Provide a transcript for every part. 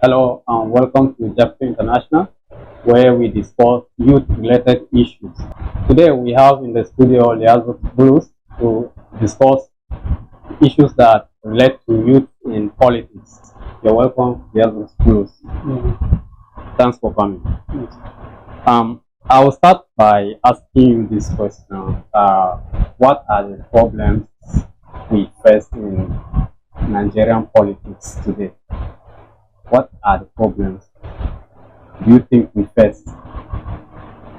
Hello and welcome to Jeffrey International, where we discuss youth-related issues. Today we have in the studio Liazo Bruce to discuss issues that relate to youth in politics. You're welcome, Liazo Bruce. Thanks for coming. I will start by asking you this question. What are the problems we face in Nigerian politics today? What are the problems do you think we face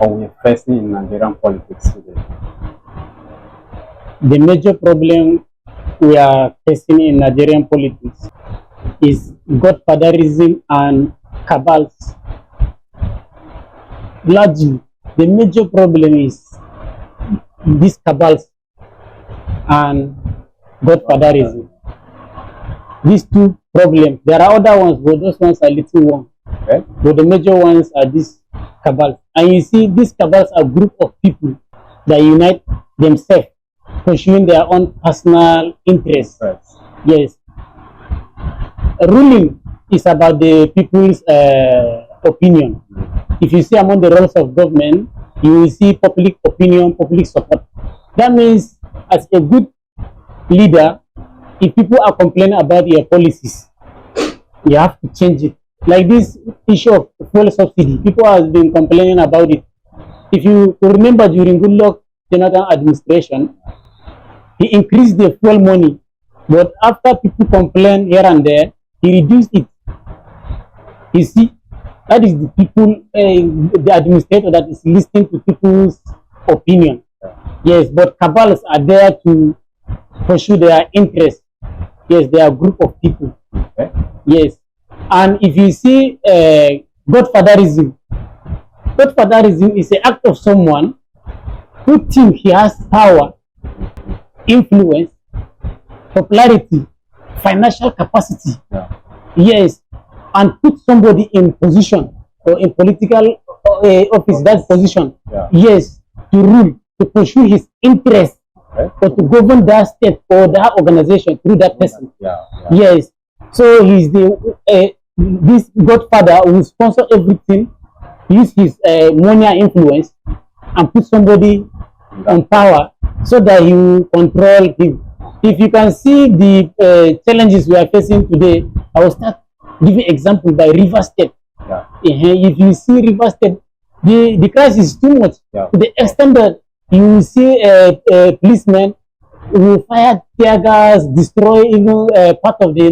or we're facing in Nigerian politics today? The major problem we are facing in Nigerian politics is godfatherism and cabals. Largely, the major problem is these cabals and godfatherism. These two problems. There are other ones, but those ones are little ones. Okay? But the major ones are these cabals. And you see, these cabals are a group of people that unite themselves, pursuing their own personal interests. Right. Yes. Ruling is about the people's opinion. If you see among the roles of government, you will see public opinion, public support. That means, as a good leader, if people are complaining about your policies, you have to change it. Like this issue of fuel subsidy, people have been complaining about it. If you remember during Goodluck Jonathan administration, he increased the fuel money, but after people complain here and there, he reduced it. You see, that is the people, the administrator that is listening to people's opinion. Yes, but cabals are there to pursue their interests. Yes, they are a group of people. Okay? Yes, and if you see godfatherism, godfatherism is an act of someone who thinks he has power, influence, popularity, financial capacity. Yeah. Yes, and put somebody in position or in political office, that position. Yeah. Yes, to rule, to pursue his interests, Okay? or to govern that state or that organization through that person. Yeah. Yes, so he's the this godfather who sponsor everything, use his money and influence, and put somebody on power so that he will control him. If you can see the challenges we are facing today, I will start giving example by River State. Yeah. If you see River State, the crisis is too much, Yeah. to the extent that you will see a policeman who will fire tear gas, destroy even part of the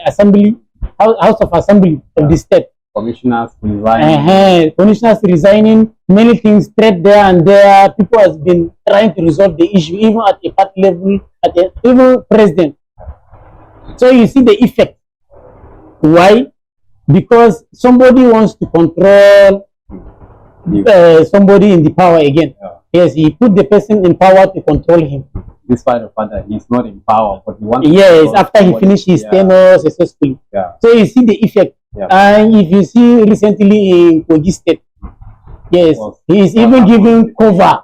assembly, house of assembly of the state. Commissioners resigning. Commissioners resigning, many things thread there and there. People has been trying to resolve the issue, even at a party level, even president. So you see the effect. Why? Because somebody wants to control somebody in the power again. Yeah. Yes, he put the person in power to control him. Despite the fact that he's not in power, but he wants to Yes, control after he somebody. finished his Yeah. tenure successfully. Yeah. So you see the effect. Yeah. And if you see recently in Kogi State, yes, he is even giving cover.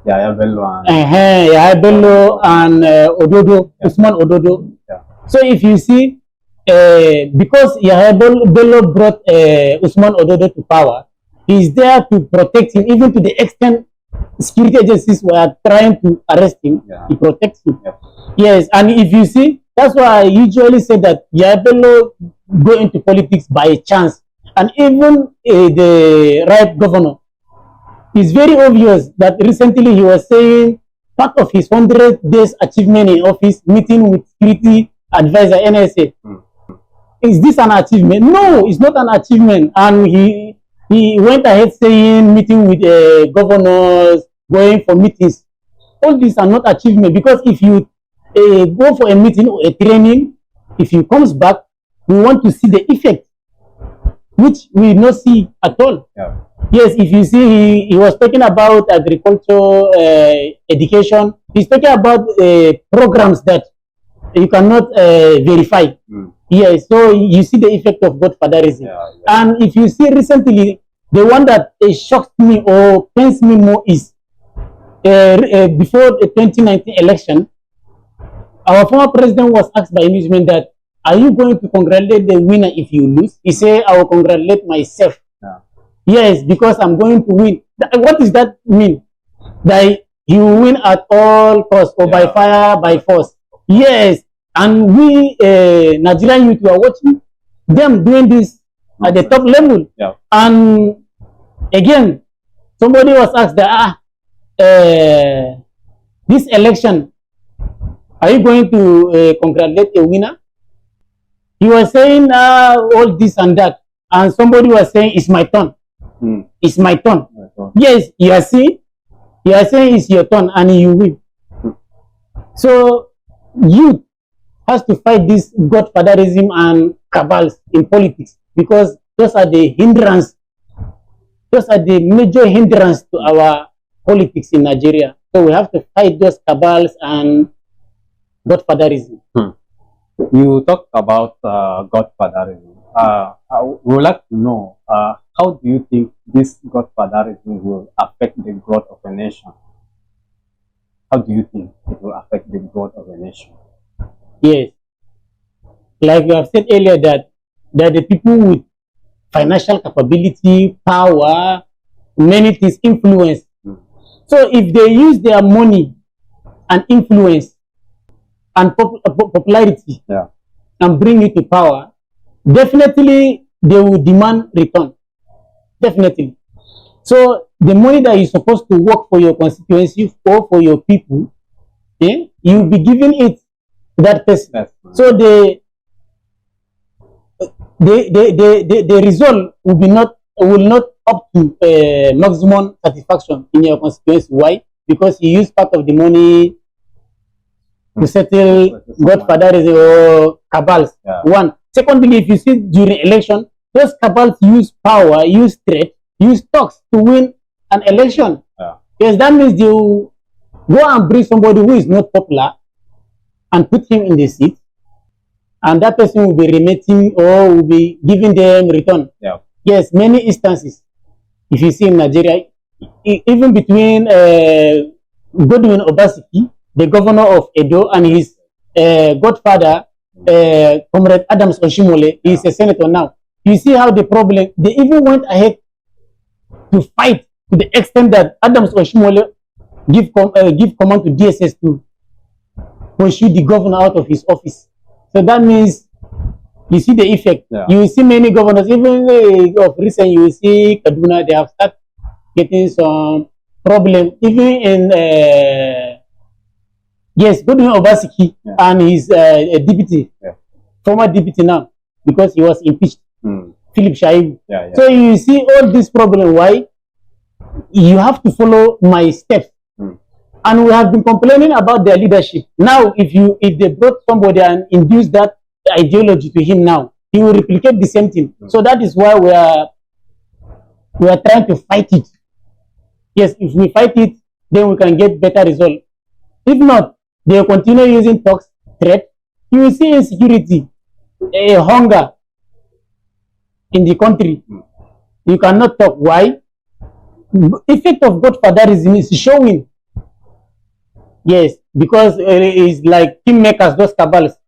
Yeah, Bello and Yahya Bello and Ododo, Usman Ododo. yeah. So if you see, because Yahya Bello brought Usman Ododo to power, he is there to protect him, even to the extent security agencies were trying to arrest him. Yeah. He protects him. Yeah. Yes, and if you see, that's why I usually say that Yahya Bello go into politics by chance, and even the right governor. It's very obvious that recently he was saying part of his 100 days achievement in office, meeting with security advisor NSA. Is this an achievement? No, it's not an achievement. And he went ahead saying meeting with governors, going for meetings. All these are not achievement, because if you go for a meeting or a training, if he comes back, we want to see the effect, which we not see at all. Yeah. Yes, if you see, he was talking about agriculture, education. He's talking about programs that you cannot verify. Yes, so you see the effect of godfatherism. Yeah. And if you see recently, the one that shocked me or pains me more is before the 2019 election, our former president was asked by a newsman that, are you going to congratulate the winner if you lose? He say, I will congratulate myself. Yeah. Yes, because I'm going to win. What does that mean? That he will win at all costs, or by fire, by force. Yes, and we Nigerian youth are watching them doing this at the top level. Yeah. And again, somebody was asked that this election, are you going to congratulate a winner? He was saying all this and that, and somebody was saying, it's my turn. It's my turn. Yes, you are saying it's your turn and you win. So youth has to fight this godfatherism and cabals in politics, because those are the hindrance. Those are the major hindrance to our politics in Nigeria. So we have to fight those cabals and godfatherism. You talked about godfatherism. I would like to know, how do you think this godfatherism will affect the growth of a nation? How do you think it will affect the growth of a nation? Yes. Like we have said earlier, that the people with financial capability, power, many things, influence. So if they use their money and influence and popularity and bring it to power, definitely they will demand return. Definitely. So the money that is supposed to work for your constituency or for your people, you will be giving it to that person. So the result will not up to maximum satisfaction in your constituency. Why? Because you use part of the money to settle godfatherism or cabals. One. Secondly, if you see during election, those cabals use power, use threat, use talks to win an election. Yes, that means they will go and bring somebody who is not popular and put him in the seat, and that person will be remitting or will be giving them return. Yes, many instances. If you see in Nigeria, even between Godwin Obaseki, the governor of Edo, and his godfather, Comrade Adams Oshimole, he is a senator now. You see how the problem, they even went ahead to fight to the extent that Adams Oshimole give command to DSS to pursue the governor out of his office. So that means you see the effect. You will see many governors, even of recent, you will see Kaduna, they have started getting some problem. Even in yes, Godwin Obaseki and his deputy, former deputy now, because he was impeached, Philip Shaibu. So you see all this problem. Why? You have to follow my steps. And we have been complaining about their leadership. Now, if they brought somebody and induced that ideology to him now, he will replicate the same thing. So that is why we are trying to fight it. Yes, if we fight it, then we can get better result. If not, they will continue using talks, threat. You will see insecurity, hunger in the country. You cannot talk. Why? Effect of godfatherism is showing. Yes, because it's like kingmakers, those cabals.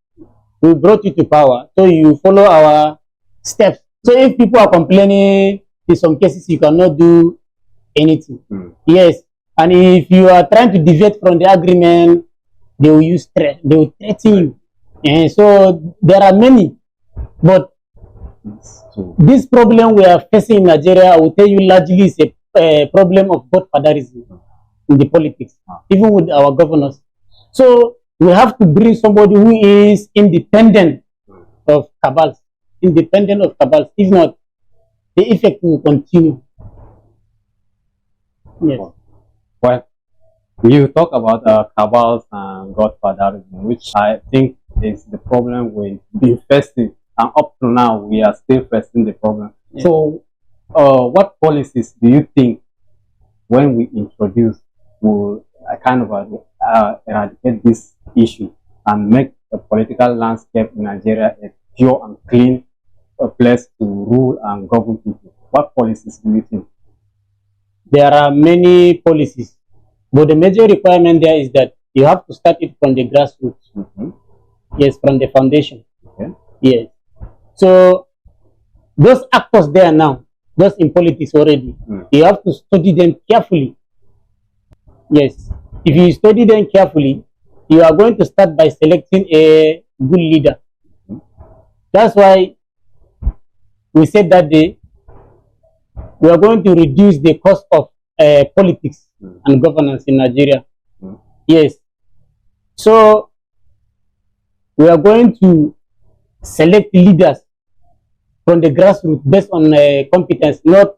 We brought you to power, so you follow our steps. So if people are complaining, in some cases you cannot do anything. Yes, and if you are trying to deviate from the agreement, they will use threat. They will threaten you. And so there are many, but this problem we are facing in Nigeria, I will tell you, largely is a problem of godfatherism in the politics, even with our governors. So we have to bring somebody who is independent of cabals, independent of cabals. If not, the effect will continue. Yes. Well, you talk about cabals and godfatherism, which I think is the problem we've been facing, and up to now we are still facing the problem. Yes. So, what policies do you think, when we introduce, will kind of eradicate this issue and make the political landscape in Nigeria a pure and clean place to rule and govern people? What policies do you think? There are many policies, but the major requirement there is that you have to start it from the grassroots. Yes, from the foundation. Yes. So those actors there now, those in politics already, you have to study them carefully. Yes. If you study them carefully, you are going to start by selecting a good leader. That's why we said that day we are going to reduce the cost of politics and governance in Nigeria. Yes. So we are going to select leaders from the grassroots based on competence, not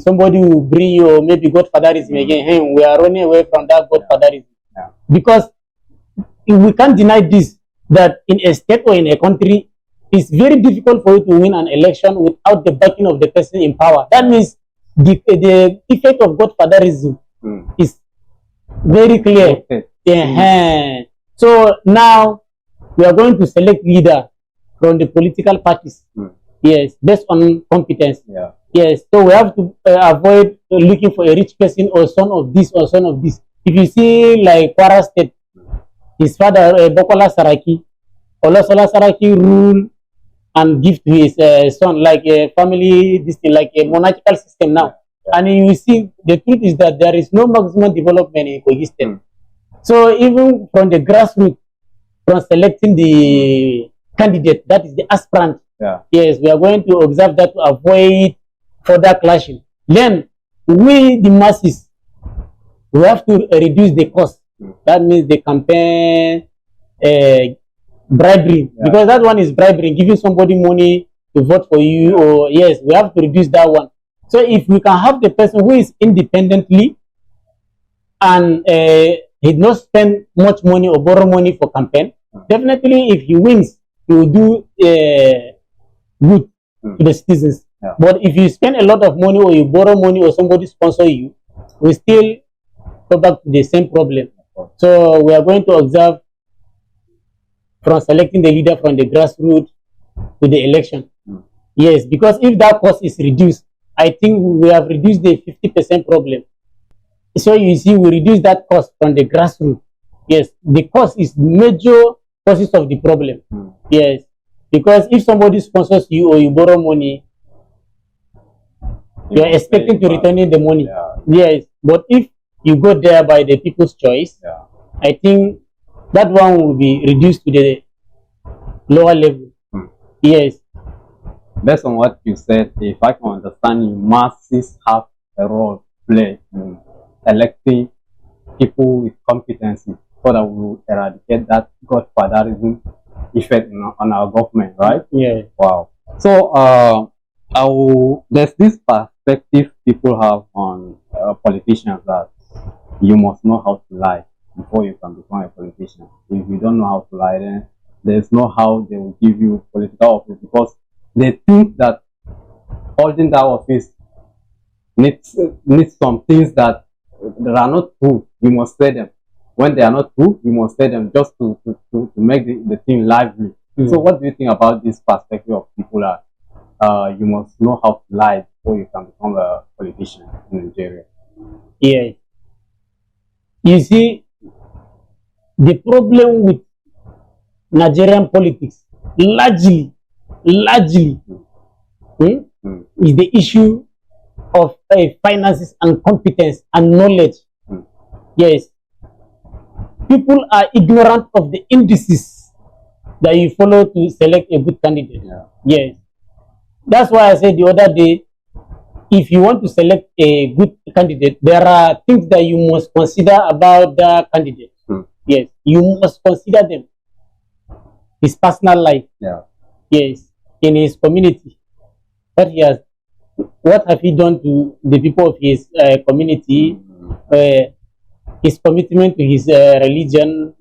somebody will bring you or maybe godfatherism again. Hey, we are running away from that godfatherism. Yeah. Because we can't deny this, that in a state or in a country, it's very difficult for you to win an election without the backing of the person in power. That means the effect of godfatherism is very clear. Okay. So now we are going to select leader from the political parties. Yes, based on competence. Yeah. Yes, so we have to avoid looking for a rich person or son of this or son of this. If you see like Kwara State, his father Bokola Saraki, Olosola Saraki rule and give to his son like a family, this thing, like a monarchical system now. Yeah. And you see, the truth is that there is no maximum development in Kogi State. So even from the grassroots, from selecting the candidate, that is the aspirant, yes, we are going to observe that to avoid further clashing. Then we, the masses, we have to reduce the cost. That means the campaign bribery, because that one is bribery, giving somebody money to vote for you, or yes, we have to reduce that one. So if we can have the person who is independently and he not spend much money or borrow money for campaign, definitely if he wins, he will do good to the citizens. Yeah. But if you spend a lot of money or you borrow money or somebody sponsor you, we still go back to the same problem. So we are going to observe from selecting the leader from the grassroots to the election. Yes, because if that cost is reduced, I think we have reduced the 50% problem. So you see, we reduce that cost from the grassroots. Yes, the cost is major causes of the problem. Yes, because if somebody sponsors you or you borrow money, you are expecting to return the money. Yeah. Yes, but if you go there by the people's choice, I think that one will be reduced to the lower level. Yes. Based on what you said, if I can understand you, masses have a role to play in electing people with competency so that we will eradicate that godfatherism effect on our government, right? Yeah. Wow. So there's this perspective people have on politicians that you must know how to lie before you can become a politician. If you don't know how to lie, then there's no how they will give you political office, because they think that holding that office needs some things that are not true. You must say them. When they are not true, you must say them just to make the thing lively. So what do you think about this perspective of people that you must know how to lie before you can become a politician in Nigeria? Yeah. You see, the problem with Nigerian politics largely is the issue of finances and competence and knowledge. Yes. People are ignorant of the indices that you follow to select a good candidate. Yes. That's why I said the other day, if you want to select a good candidate, there are things that you must consider about the candidate. Yes, you must consider them. His personal life. Yes, in his community. What have he done to the people of his community? His commitment to his religion,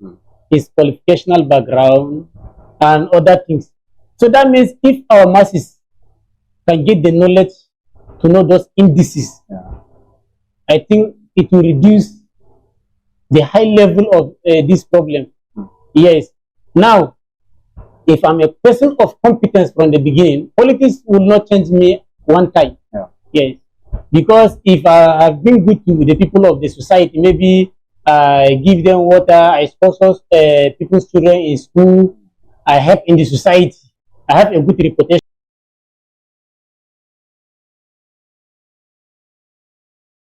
his qualificational background, and other things. So that means if our masses can get the knowledge to know those indices, I think it will reduce the high level of this problem. Yes. Now, if I'm a person of competence from the beginning, politics will not change me one time. Yes. Because if I have been good to the people of the society, maybe I give them water, I sponsor people's children in school, I help in the society. I have a good reputation.